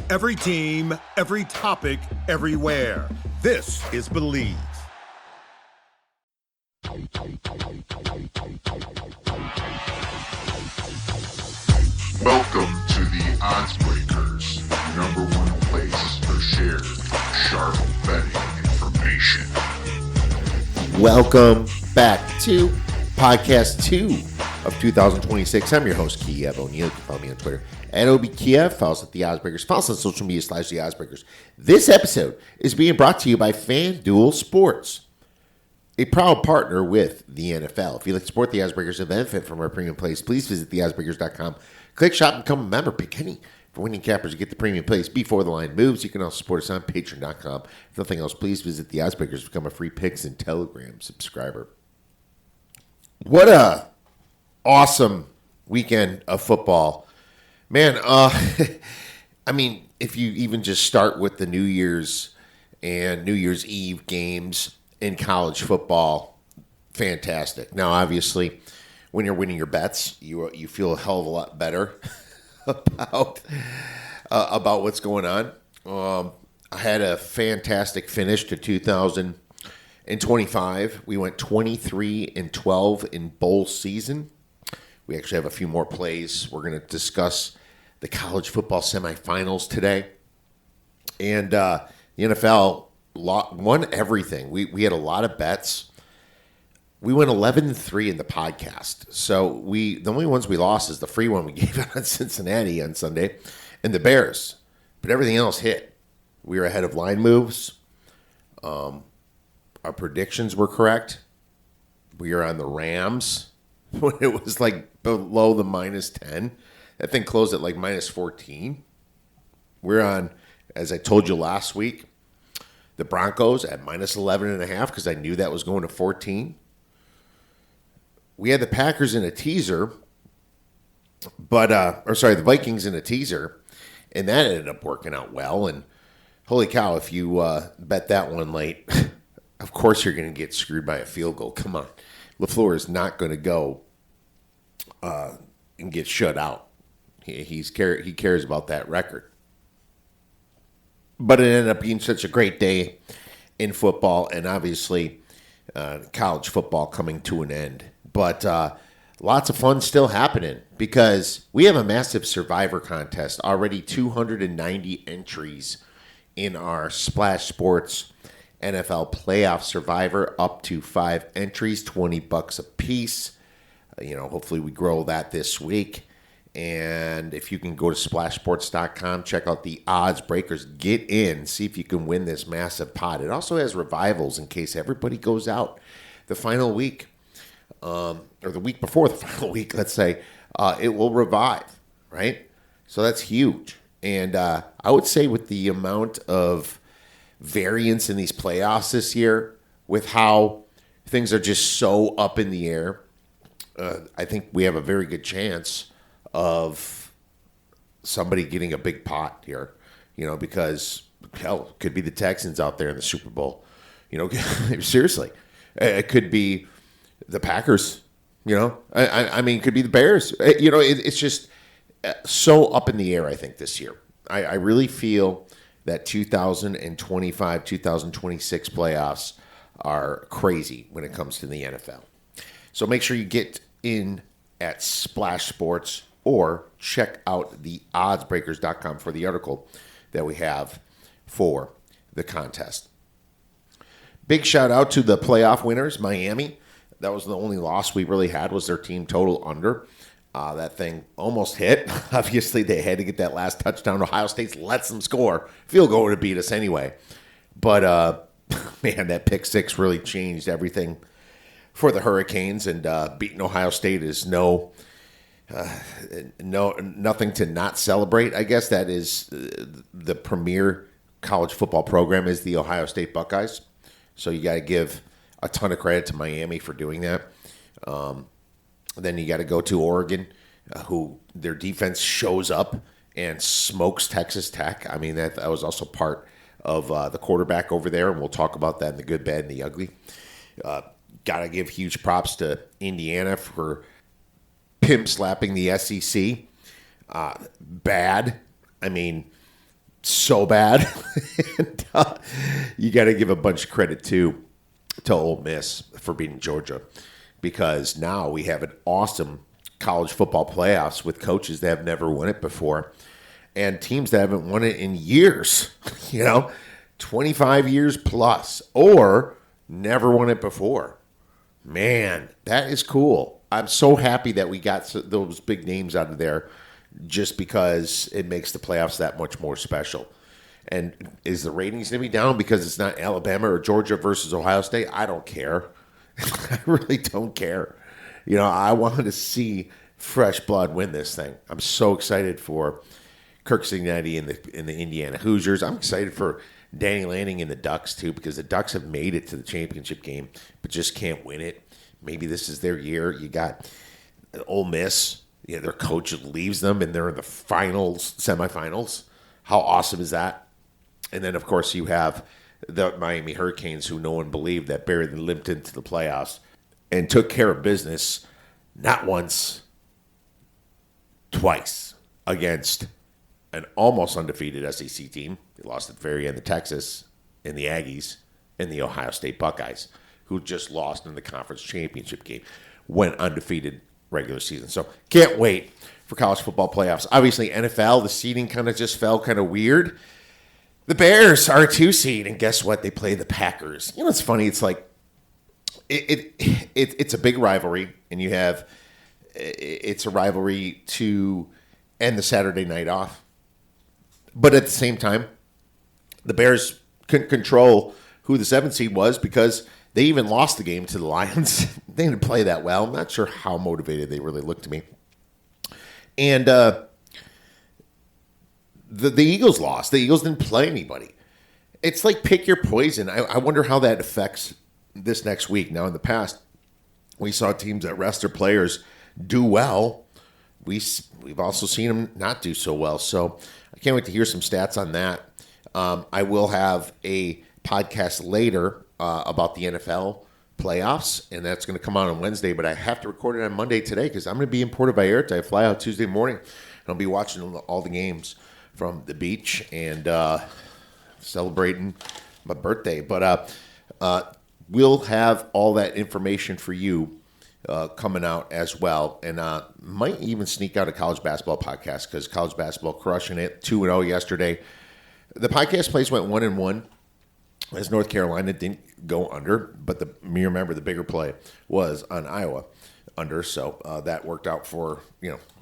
Every team, every topic, everywhere. This is Believe. Welcome to the Odds Breakers, number one place for shared, sharp betting information. Welcome back to podcast 2 of 2026. I'm your host, Kiev O'Neill. You can follow me on Twitter at OBKiev. Follow us at the Odds Breakers. Follow us on social media / the Odds Breakers. This episode is being brought to you by FanDuel Sports, a proud partner with the NFL. If you'd like to support the Odds Breakers and benefit from our premium plays, please visit theoddsbreakers.com. Click shop and become a member. Pick any for winning cappers to get the premium plays before the line moves. You can also support us on patreon.com. If nothing else, please visit the Odds Breakers to become a free Picks and Telegram subscriber. What a awesome weekend of football. Man, I mean, if you even just start with the New Year's and New Year's Eve games in college football, fantastic. Now, obviously, when you're winning your bets, you feel a hell of a lot better about what's going on. I had a fantastic finish to 2025. We went 23-12 in bowl season. We actually have a few more plays. We're going to discuss the college football semifinals today. And the NFL won everything. We had a lot of bets. We went 11-3 in the podcast. So the only ones we lost is the free one we gave out on Cincinnati on Sunday and the Bears. But everything else hit. We were ahead of line moves. Our predictions were correct. We were on the Rams when it was like below the -10. That thing closed at like -14. We're on, as I told you last week, the Broncos at -11.5 because I knew that was going to 14. We had the Packers in a teaser, the Vikings in a teaser, and that ended up working out well. And holy cow, if you bet that one late, of course you're going to get screwed by a field goal. Come on. LaFleur is not going to go and get shut out. He cares about that record. But it ended up being such a great day in football, and obviously college football coming to an end. But lots of fun still happening because we have a massive Survivor contest. Already 290 entries in our Splash Sports NFL Playoff Survivor, up to 5 entries, $20 a piece. Hopefully we grow that this week. And if you can go to splashsports.com, check out the Odds Breakers, get in, see if you can win this massive pot. It also has revivals in case everybody goes out the final week. Or the week before the final week, let's say, it will revive, right? So that's huge. And I would say with the amount of variance in these playoffs this year, with how things are just so up in the air, I think we have a very good chance of somebody getting a big pot here, because, hell, it could be the Texans out there in the Super Bowl. Seriously. It could be the Packers, I mean, it could be the Bears. It's just so up in the air, I think, this year. I really feel that 2025, 2026 playoffs are crazy when it comes to the NFL. So make sure you get in at Splash Sports or check out the oddsbreakers.com for the article that we have for the contest. Big shout out to the playoff winners, Miami. That was the only loss we really had, was their team total under. That thing almost hit. Obviously, they had to get that last touchdown. Ohio State lets them score. Field goal to beat us anyway. But, man, that pick six really changed everything for the Hurricanes. And beating Ohio State is nothing to not celebrate. I guess that is the premier college football program is the Ohio State Buckeyes. So you got to give a ton of credit to Miami for doing that. Then you got to go to Oregon, who their defense shows up and smokes Texas Tech. I mean, that was also part of the quarterback over there, and we'll talk about that in the good, bad, and the ugly. Got to give huge props to Indiana for pimp slapping the SEC. Bad. I mean, so bad. And, you got to give a bunch of credit to Ole Miss for beating Georgia, because now we have an awesome college football playoffs with coaches that have never won it before and teams that haven't won it in years, 25 years plus, or never won it before. Man, that is cool. I'm so happy that we got those big names out of there, just because it makes the playoffs that much more special. And is the ratings going to be down because it's not Alabama or Georgia versus Ohio State? I don't care. I really don't care. I wanted to see fresh blood win this thing. I'm so excited for Kirk Cignetti and the Indiana Hoosiers. I'm excited for Danny Lanning and the Ducks too, because the Ducks have made it to the championship game but just can't win it. Maybe this is their year. You got Ole Miss. Their coach leaves them and they're in the semifinals. How awesome is that? And then, of course, you have the Miami Hurricanes, who no one believed, that barely limped into the playoffs and took care of business not once, twice against an almost undefeated SEC team. They lost at the very end to Texas and the Aggies and the Ohio State Buckeyes, who just lost in the conference championship game, went undefeated regular season. So can't wait for college football playoffs. Obviously, NFL, the seeding kind of just fell kind of weird. The Bears are a 2 seed, and guess what? They play the Packers. It's funny. It's like it's a big rivalry, and it's a rivalry to end the Saturday night off. But at the same time, the Bears couldn't control who the 7th seed was, because they even lost the game to the Lions. They didn't play that well. I'm not sure how motivated they really looked to me. And the Eagles lost. The Eagles didn't play anybody. It's like pick your poison. I wonder how that affects this next week. Now, in the past, we saw teams that rest their players do well. We've also seen them not do so well. So I can't wait to hear some stats on that. I will have a podcast later about the NFL playoffs, and that's going to come out on Wednesday, but I have to record it on Monday today because I'm going to be in Puerto Vallarta. I fly out Tuesday morning, and I'll be watching all the games from the beach and celebrating my birthday. But we'll have all that information for you coming out as well, and might even sneak out a college basketball podcast, because college basketball crushing it, 2-0 yesterday. The podcast plays went 1-1, as North Carolina didn't go under, but you remember the bigger play was on Iowa under, so that worked out for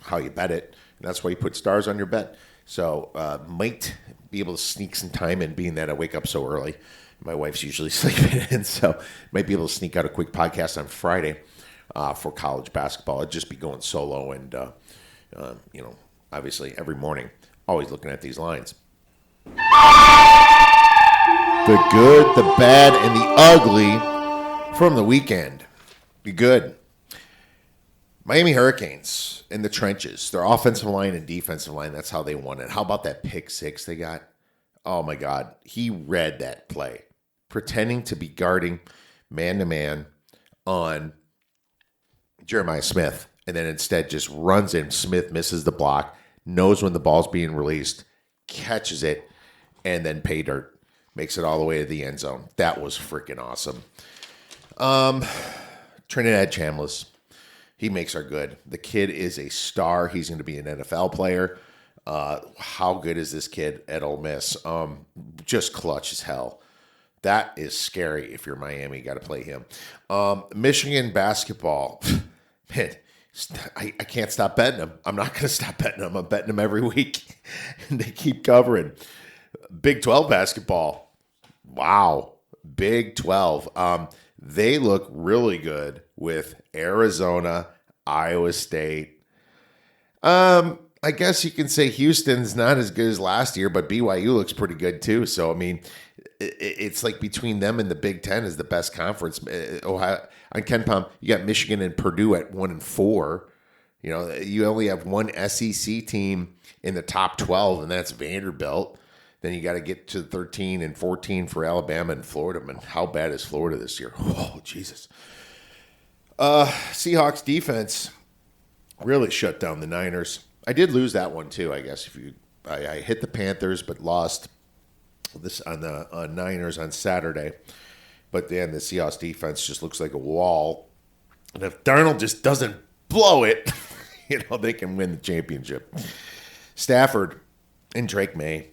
how you bet it, and that's why you put stars on your bet. So might be able to sneak some time in, being that I wake up so early. My wife's usually sleeping in, so might be able to sneak out a quick podcast on Friday for college basketball. I'd just be going solo, and obviously every morning, always looking at these lines. The good, the bad, and the ugly from the weekend. Be good. Miami Hurricanes in the trenches. Their offensive line and defensive line, that's how they won it. How about that pick six they got? Oh, my God. He read that play. Pretending to be guarding man-to-man on Jeremiah Smith, and then instead just runs in. Smith misses the block, knows when the ball's being released, catches it, and then pay dirt. Makes it all the way to the end zone. That was freaking awesome. Trinidad Chambliss, he makes our good. The kid is a star. He's going to be an NFL player. How good is this kid at Ole Miss? Just clutch as hell. That is scary. If you're Miami, you got to play him. Michigan basketball. Man, I can't stop betting them. I'm not going to stop betting them. I'm betting them every week. And they keep covering. Big 12 basketball. Wow. Big 12. They look really good with Arizona, Iowa State. I guess you can say Houston's not as good as last year, but BYU looks pretty good too. So, I mean, it's like between them and the Big Ten is the best conference. Ohio, on Ken Palm, you got Michigan and Purdue at 1-4. You only have one SEC team in the top 12, and that's Vanderbilt. Then you got to get to 13 and 14 for Alabama and Florida. Man, how bad is Florida this year? Oh, Jesus. Seahawks defense really shut down the Niners. I did lose that one too, I guess, if you I hit the Panthers, but lost this on the Niners on Saturday. But then the Seahawks defense just looks like a wall. And if Darnold just doesn't blow it, they can win the championship. Stafford and Drake May,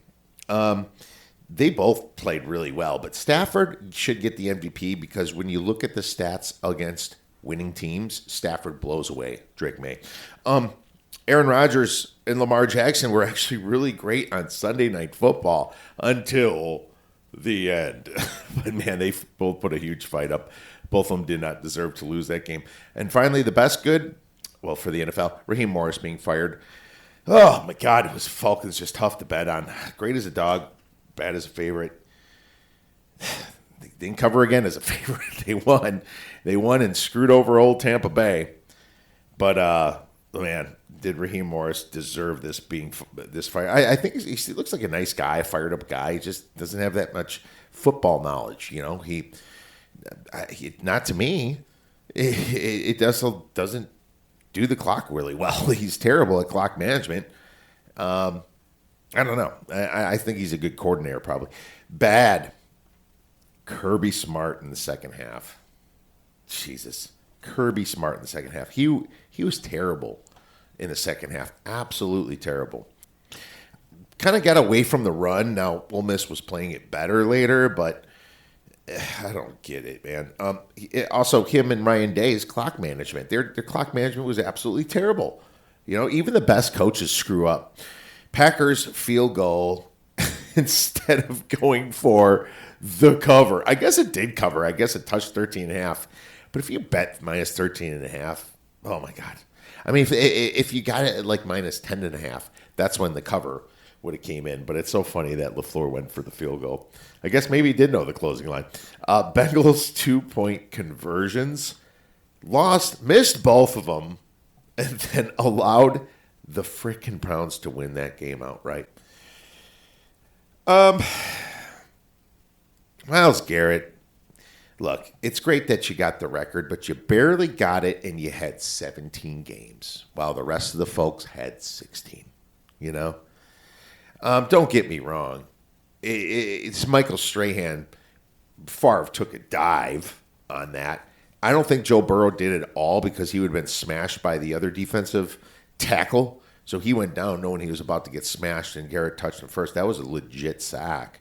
they both played really well. But Stafford should get the MVP because when you look at the stats against winning teams, Stafford blows away Drake May. Aaron Rodgers and Lamar Jackson were actually really great on Sunday Night Football until the end. But, man, they both put a huge fight up. Both of them did not deserve to lose that game. And finally, the best good, well, for the NFL, Raheem Morris being fired. Oh, my God, it was Falcons just tough to bet on. Great as a dog, bad as a favorite. They didn't cover again as a favorite. They won. They won and screwed over old Tampa Bay. But, man, did Raheem Morris deserve this fire? I think he looks like a nice guy, a fired up guy. He just doesn't have that much football knowledge. He not to me. It doesn't do the clock really well. He's terrible at clock management. I don't know. I think he's a good coordinator, probably. Bad. Kirby Smart in the second half. Jesus. Kirby Smart in the second half. He was terrible in the second half. Absolutely terrible. Kind of got away from the run. Now, Ole Miss was playing it better later, but I don't get it, man. Also, him and Ryan Day's clock management. Their clock management was absolutely terrible. Even the best coaches screw up. Packers field goal instead of going for the cover. I guess it did cover. I guess it touched 13.5. But if you bet minus 13.5, oh my God. I mean, if you got it at like minus 10.5, that's when the cover would have came in. But it's so funny that LaFleur went for the field goal. I guess maybe he did know the closing line. Bengals 2-point conversions. Missed both of them, and then allowed the frickin' Browns to win that game outright. Myles Garrett. Look, it's great that you got the record, but you barely got it, and you had 17 games, while the rest of the folks had 16. Don't get me wrong. It's Michael Strahan. Favre took a dive on that. I don't think Joe Burrow did it all because he would have been smashed by the other defensive tackle. So he went down knowing he was about to get smashed, and Garrett touched him first. That was a legit sack.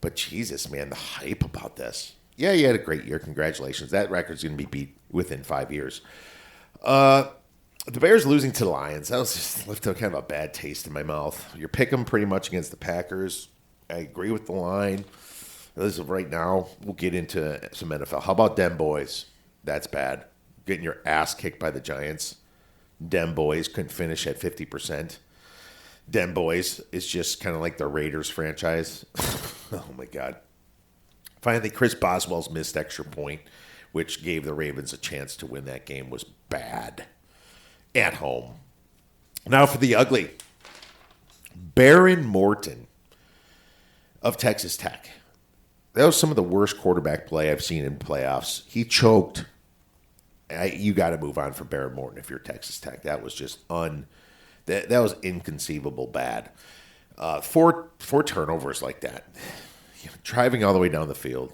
But Jesus, man, the hype about this. Yeah, you had a great year. Congratulations. That record's going to be beat within 5 years. The Bears losing to the Lions, that was just left kind of a bad taste in my mouth. You're picking pretty much against the Packers. I agree with the line. As of right now, we'll get into some NFL. How about them boys? That's bad. Getting your ass kicked by the Giants. Dem boys couldn't finish at 50%. Dem boys is just kind of like the Raiders franchise. Oh, my God. Finally, Chris Boswell's missed extra point, which gave the Ravens a chance to win that game, was bad at home. Now for the ugly. Baron Morton of Texas Tech. That was some of the worst quarterback play I've seen in playoffs. He choked. You got to move on from Baron Morton if you're Texas Tech. That was just that was inconceivable bad. Four turnovers like that. Driving all the way down the field.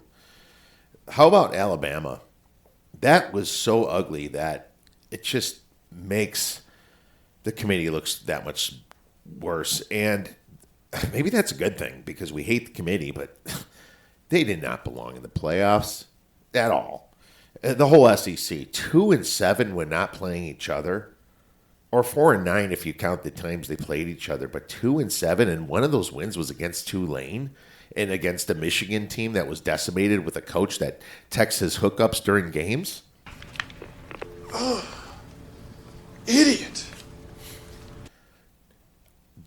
How about Alabama? That was so ugly that it just makes the committee looks that much worse. And maybe that's a good thing because we hate the committee, but they did not belong in the playoffs at all. The whole SEC, 2-7 when not playing each other, or 4-9 if you count the times they played each other, but 2-7, and one of those wins was against Tulane and against a Michigan team that was decimated with a coach that texts his hookups during games. Oh, idiot.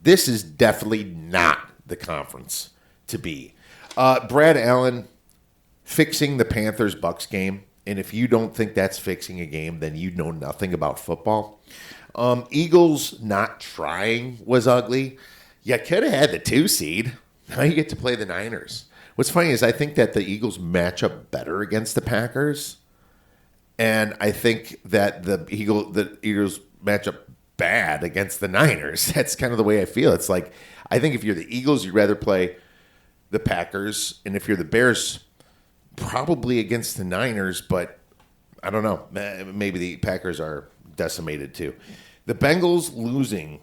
This is definitely not the conference to be. Brad Allen fixing the Panthers-Bucks game, and if you don't think that's fixing a game, then you know nothing about football. Eagles not trying was ugly. You could have had the 2 seed. Now you get to play the Niners. What's funny is I think that the Eagles match up better against the Packers, and I think that the Eagles match up bad against the Niners. That's kind of the way I feel. It's like I think if you're the Eagles, you'd rather play the Packers. And if you're the Bears, probably against the Niners. But I don't know. Maybe the Packers are decimated too. The Bengals losing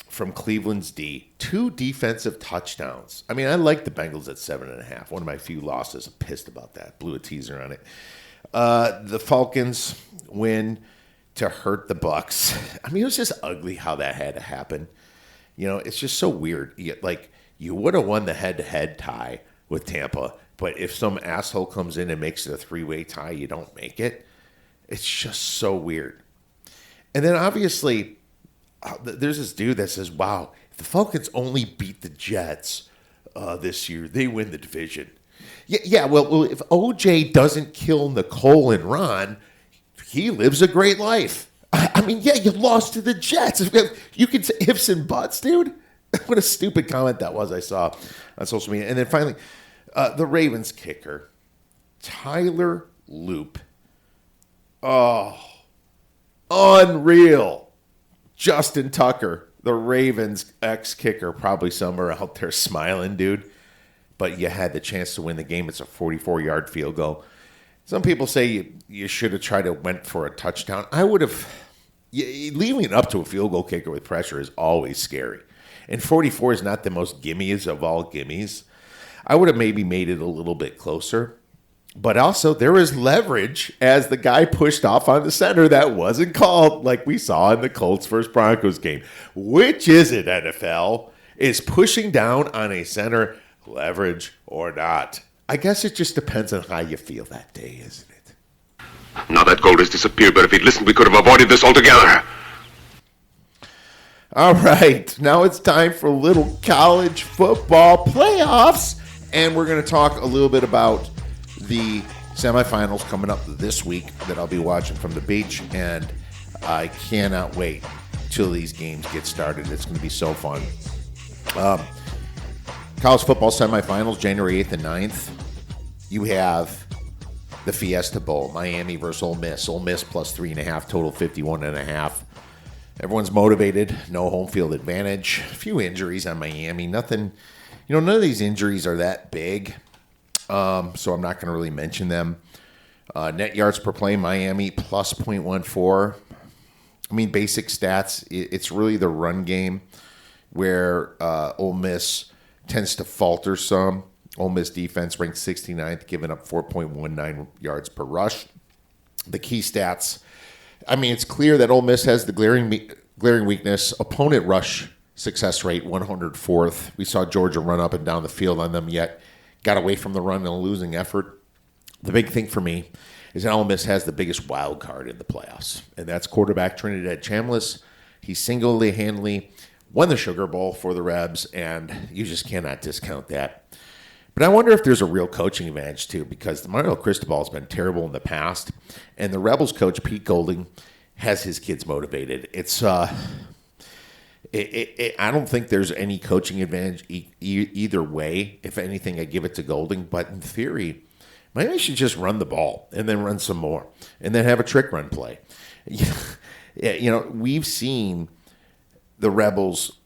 from Cleveland's D. 2 defensive touchdowns. I mean, I like the Bengals at 7.5. One of my few losses. I'm pissed about that. Blew a teaser on it. The Falcons win to hurt the Bucks. I mean, it was just ugly how that had to happen. You know, it's just so weird. You would have won the head-to-head tie with Tampa, but if some asshole comes in and makes it a 3-way tie, you don't make it. It's just so weird. And then obviously, there's this dude that says, wow, if the Falcons only beat the Jets this year, they win the division. Yeah. Well, if OJ doesn't kill Nicole and Ron, he lives a great life. I mean, yeah, you lost to the Jets. You can say ifs and buts, dude. What a stupid comment that was I saw on social media. And then finally, the Ravens kicker, Tyler Loop. Oh, unreal. Justin Tucker, the Ravens ex-kicker, probably somewhere out there smiling, dude. But you had the chance to win the game. It's a 44-yard field goal. Some people say you should have tried to went for a touchdown. I would have. Leaving it up to a field goal kicker with pressure is always scary. And 44 is not the most gimmies of all gimmies. I would have maybe made it a little bit closer. But also, there was leverage as the guy pushed off on the center that wasn't called, like we saw in the Colts versus Broncos game. Which is it, NFL? Is pushing down on a center leverage or not? I guess it just depends on how you feel that day, isn't it? Now that gold has disappeared, but if he'd listened, we could have avoided this altogether. All right, now it's time for little college football playoffs, and we're going to talk a little bit about the semifinals coming up this week that I'll be watching from the beach, and I cannot wait till these games get started. It's going to be so fun. College football semifinals, January 8th and 9th. You have the Fiesta Bowl, Miami versus Ole Miss. Ole Miss plus 3.5, total 51.5. Everyone's motivated, no home field advantage. A few injuries on Miami. Nothing, none of these injuries are that big. So I'm not going to really mention them. Net yards per play, Miami plus 0.14. I mean, basic stats, it's really the run game where Ole Miss tends to falter some. Ole Miss defense ranked 69th, giving up 4.19 yards per rush. The key stats, I mean, it's clear that Ole Miss has the glaring weakness. Opponent rush success rate, 104th. We saw Georgia run up and down the field on them, yet got away from the run in a losing effort. The big thing for me is that Ole Miss has the biggest wild card in the playoffs, and that's quarterback Trinidad Chambliss. He single-handedly won the Sugar Bowl for the Rebs, and you just cannot discount that. But I wonder if there's a real coaching advantage, too, because Mario Cristobal has been terrible in the past, and the Rebels coach, Pete Golding, has his kids motivated. I don't think there's any coaching advantage either way. If anything, I give it to Golding. But in theory, Miami should just run the ball and then run some more and then have a trick run play. We've seen the Rebels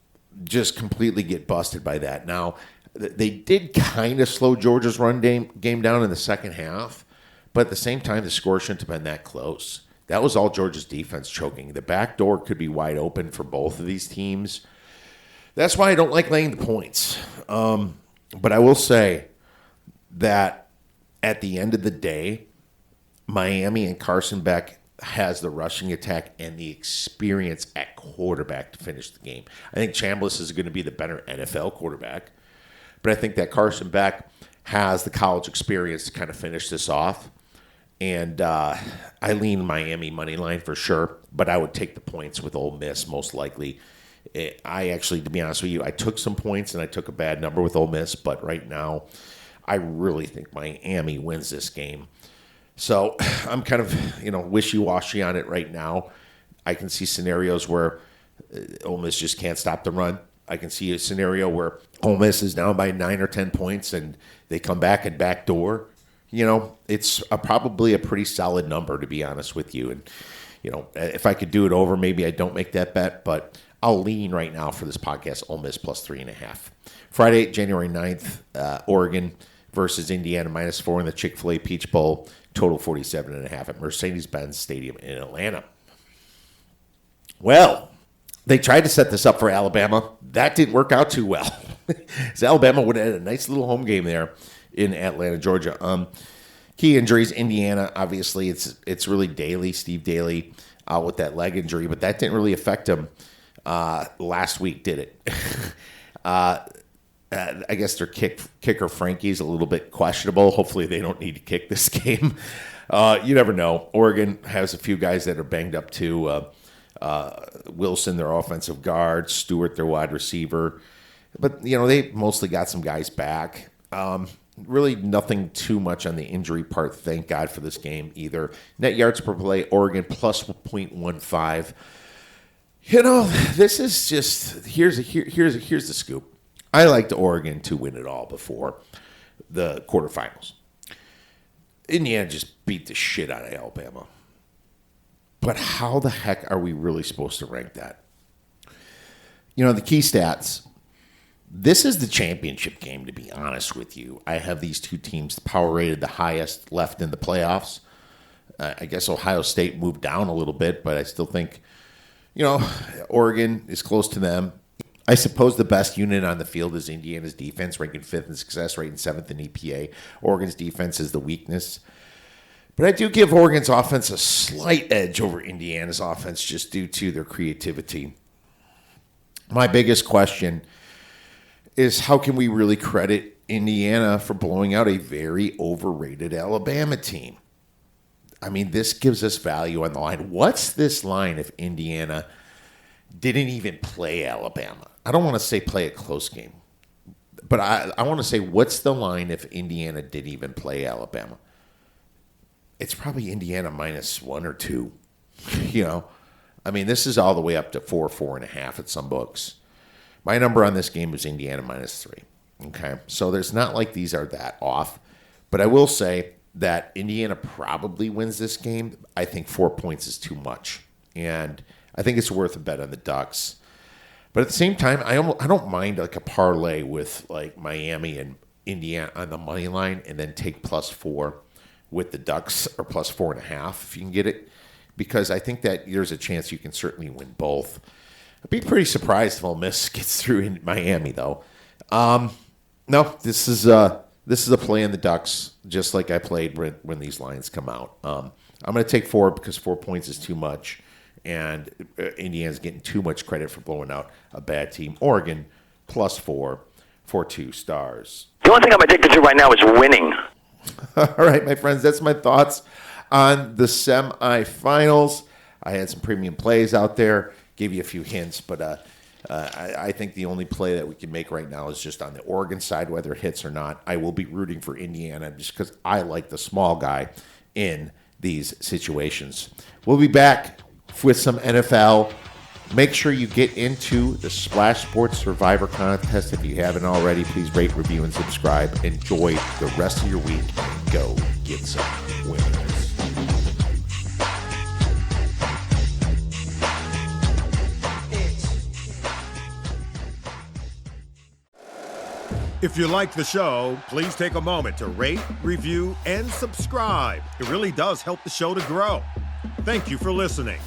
just completely get busted by that. Now, they did kind of slow Georgia's run game down in the second half, but at the same time, the score shouldn't have been that close. That was all Georgia's defense choking. The back door could be wide open for both of these teams. That's why I don't like laying the points. But I will say that at the end of the day, Miami and Carson Beck has the rushing attack and the experience at quarterback to finish the game. I think Chambliss is going to be the better NFL quarterback, but I think that Carson Beck has the college experience to kind of finish this off. And I lean Miami money line for sure, but I would take the points with Ole Miss most likely. I actually, to be honest with you, I took some points and I took a bad number with Ole Miss, but right now I really think Miami wins this game. So I'm kind of, wishy-washy on it right now. I can see scenarios where Ole Miss just can't stop the run. I can see a scenario where Ole Miss is down by 9 or 10 points and they come back and backdoor. It's probably a pretty solid number, to be honest with you. And, if I could do it over, maybe I don't make that bet. But I'll lean right now for this podcast, Ole Miss plus 3.5. Friday, January 9th, Oregon versus Indiana -4 in the Chick-fil-A Peach Bowl. Total 47.5 at Mercedes-Benz Stadium in Atlanta. Well, they tried to set this up for Alabama. That didn't work out too well. So Alabama would have had a nice little home game there in Atlanta, Georgia. Key injuries, Indiana, obviously, it's really Daly, Steve Daly, with that leg injury, but that didn't really affect him last week, did it? I guess their kicker Frankie's a little bit questionable. Hopefully they don't need to kick this game. You never know. Oregon has a few guys that are banged up too. Wilson, their offensive guard, Stewart, their wide receiver. But, they mostly got some guys back. Really nothing too much on the injury part, thank God, for this game either. Net yards per play, Oregon plus 0.15. This is just, here's the scoop. I liked Oregon to win it all before the quarterfinals. Indiana just beat the shit out of Alabama. But how the heck are we really supposed to rank that? The key stats. This is the championship game, to be honest with you. I have these two teams power rated the highest left in the playoffs. I guess Ohio State moved down a little bit, but I still think, Oregon is close to them. I suppose the best unit on the field is Indiana's defense, ranking 5th in success rate and 7th in EPA. Oregon's defense is the weakness. But I do give Oregon's offense a slight edge over Indiana's offense just due to their creativity. My biggest question is how can we really credit Indiana for blowing out a very overrated Alabama team? I mean, this gives us value on the line. What's this line if Indiana didn't even play Alabama? I don't want to say play a close game, but I want to say what's the line if Indiana didn't even play Alabama? It's probably Indiana -1 or 2. I mean, this is all the way up to 4.5 at some books. My number on this game was Indiana -3. Okay, so there's not like these are that off, but I will say that Indiana probably wins this game. I think 4 points is too much, and I think it's worth a bet on the Ducks. But at the same time, I don't mind like a parlay with like Miami and Indiana on the money line, and then take +4 with the Ducks or +4.5 if you can get it, because I think that there's a chance you can certainly win both. I'd be pretty surprised if Ole Miss gets through in Miami, though. No, this is a play in the Ducks, just like I played when these lines come out. I'm going to take 4 because 4 points is too much, and Indiana's getting too much credit for blowing out a bad team. Oregon +4 for 2 stars. The only thing I'm addicted to right now is winning. All right, my friends, that's my thoughts on the semifinals. I had some premium plays out there. Gave you a few hints, but I think the only play that we can make right now is just on the Oregon side, whether it hits or not. I will be rooting for Indiana just because I like the small guy in these situations. We'll be back with some NFL. Make sure you get into the Splash Sports Survivor contest. If you haven't already, please rate, review, and subscribe. Enjoy the rest of your week and go get some winners. If you like the show, please take a moment to rate, review, and subscribe. It really does help the show to grow. Thank you for listening.